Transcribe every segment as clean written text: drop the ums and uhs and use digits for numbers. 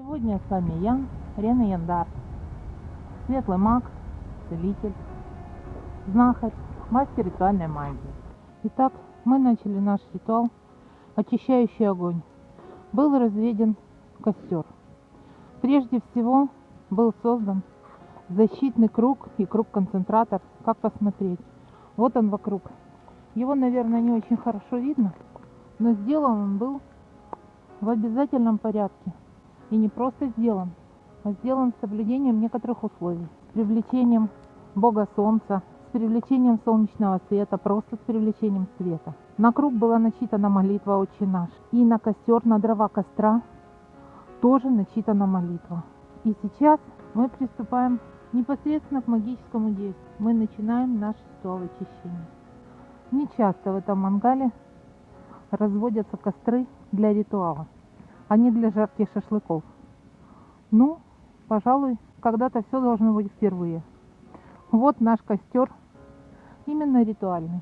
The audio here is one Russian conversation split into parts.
Сегодня с вами я, Рена Яндар, светлый маг, целитель, знахарь, мастер ритуальной магии. Итак, мы начали наш ритуал «Очищающий огонь». Был разведен костер. Прежде всего был создан защитный круг и круг-концентратор. Как посмотреть? Вот он вокруг. Его, наверное, не очень хорошо видно, но сделан он был в обязательном порядке. И не просто сделан, а сделан с соблюдением некоторых условий. С привлечением Бога Солнца, с привлечением солнечного света, просто с привлечением света. На круг была начитана молитва «Отче наш». И на костер, на дрова костра тоже начитана молитва. И сейчас мы приступаем непосредственно к магическому действию. Мы начинаем наш ритуал очищения. Не часто в этом мангале разводятся костры для ритуала, а не для жарки шашлыков. Ну, пожалуй, когда-то все должно быть впервые. Вот наш костер, именно ритуальный.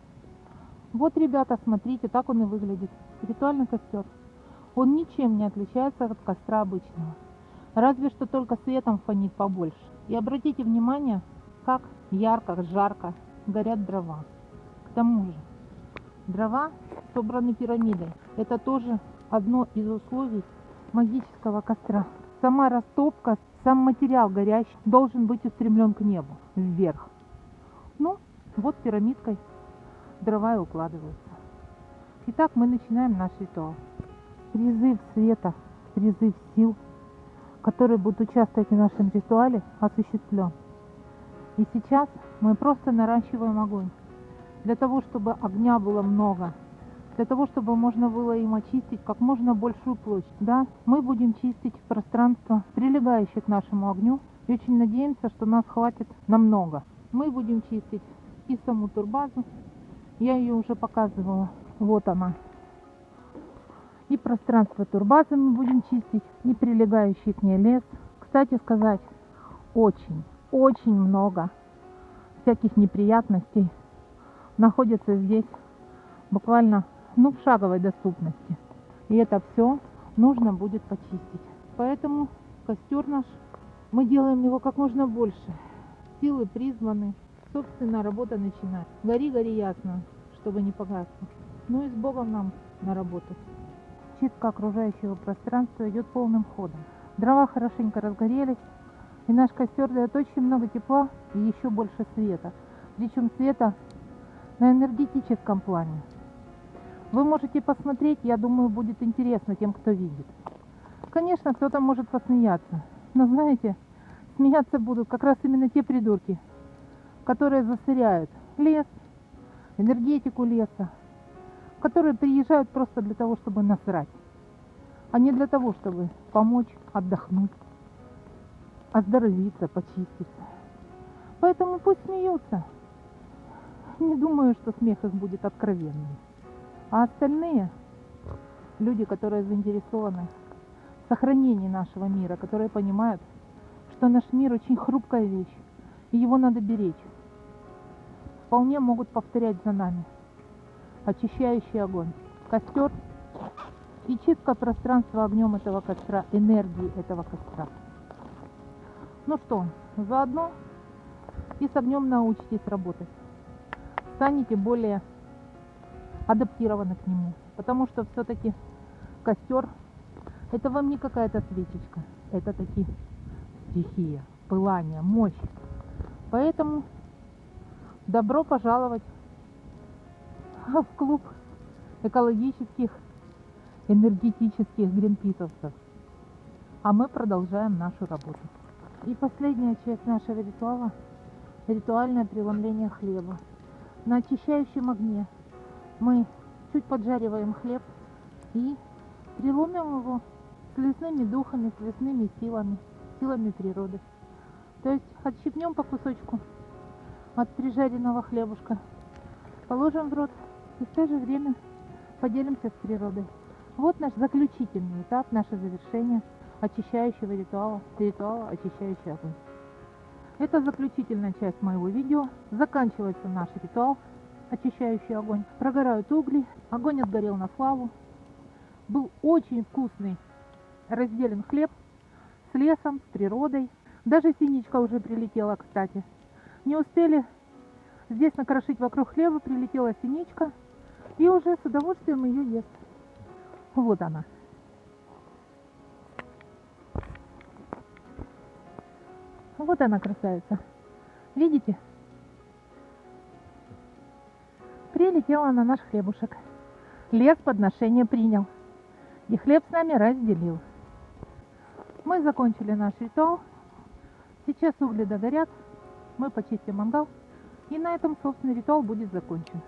Вот, ребята, смотрите, так он и выглядит. Ритуальный костер. Он ничем не отличается от костра обычного. Разве что только светом фонит побольше. И обратите внимание, как ярко, жарко горят дрова. К тому же, дрова собраны пирамидой. Это тоже одно из условий магического костра. Сама растопка, сам материал горящий должен быть устремлен к небу, вверх. Ну, вот пирамидкой дрова и укладываются. Итак, мы начинаем наш ритуал. Призыв света, призыв сил, которые будут участвовать в нашем ритуале, осуществлен. И сейчас мы просто наращиваем огонь. Для того, чтобы огня было много, для того, чтобы можно было им очистить как можно большую площадь. Да, мы будем чистить пространство, прилегающее к нашему огню, и очень надеемся, что нас хватит намного. Мы будем чистить и саму турбазу, я ее уже показывала, вот она. И пространство турбазы мы будем чистить, и прилегающий к ней лес. Кстати сказать, очень много всяких неприятностей находится здесь буквально в шаговой доступности. И это все нужно будет почистить. Поэтому костер наш, мы делаем его как можно больше. Силы призваны, собственно, работа начинает. Гори, гори ясно, чтобы не погасло. Ну и с Богом нам на работу. Чистка окружающего пространства идет полным ходом. Дрова хорошенько разгорелись, и наш костер дает очень много тепла и еще больше света. Причем света на энергетическом плане. Вы можете посмотреть, я думаю, будет интересно тем, кто видит. Конечно, кто-то может посмеяться, но знаете, смеяться будут как раз именно те придурки, которые засоряют лес, энергетику леса, которые приезжают просто для того, чтобы насрать, а не для того, чтобы помочь отдохнуть, оздоровиться, почиститься. Поэтому пусть смеются. Не думаю, что смех их будет откровенным. А остальные люди, которые заинтересованы в сохранении нашего мира, которые понимают, что наш мир очень хрупкая вещь, и его надо беречь, вполне могут повторять за нами. Очищающий огонь, костер и чистка пространства огнем этого костра, энергии этого костра. Ну что, заодно и с огнем научитесь работать. Станете более адаптированы к нему, потому что все-таки костер это вам не какая-то свечечка, это таки стихия, пылание, мощь. Поэтому добро пожаловать в клуб экологических энергетических гринписовцев. А мы продолжаем нашу работу. И последняя часть нашего ритуала — ритуальное преломление хлеба. На очищающем огне мы чуть поджариваем хлеб и преломим его с лесными духами, с лесными силами, силами природы. То есть отщипнем по кусочку от прижаренного хлебушка, положим в рот и в то же время поделимся с природой. Вот наш заключительный этап, наше завершение очищающего ритуала очищающий огонь. Это заключительная часть моего видео. Заканчивается наш ритуал очищающий огонь. Прогорают угли, огонь отгорел на славу. Был очень вкусный разделен хлеб. с лесом, с природой. Даже синичка уже прилетела, кстати. Не успели здесь накрошить вокруг хлеба, прилетела синичка и уже с удовольствием ее ест. Вот она. Вот она, красавица. Видите? Прилетела на наш хлебушек. Лес подношение принял. И хлеб с нами разделил. Мы закончили наш ритуал. Сейчас угли догорят. Мы почистим мангал. И на этом, собственно, ритуал будет закончен.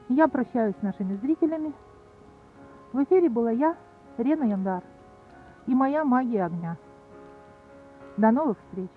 Я прощаюсь с нашими зрителями. В эфире была я, Рена Яндар, и моя магия огня. До новых встреч!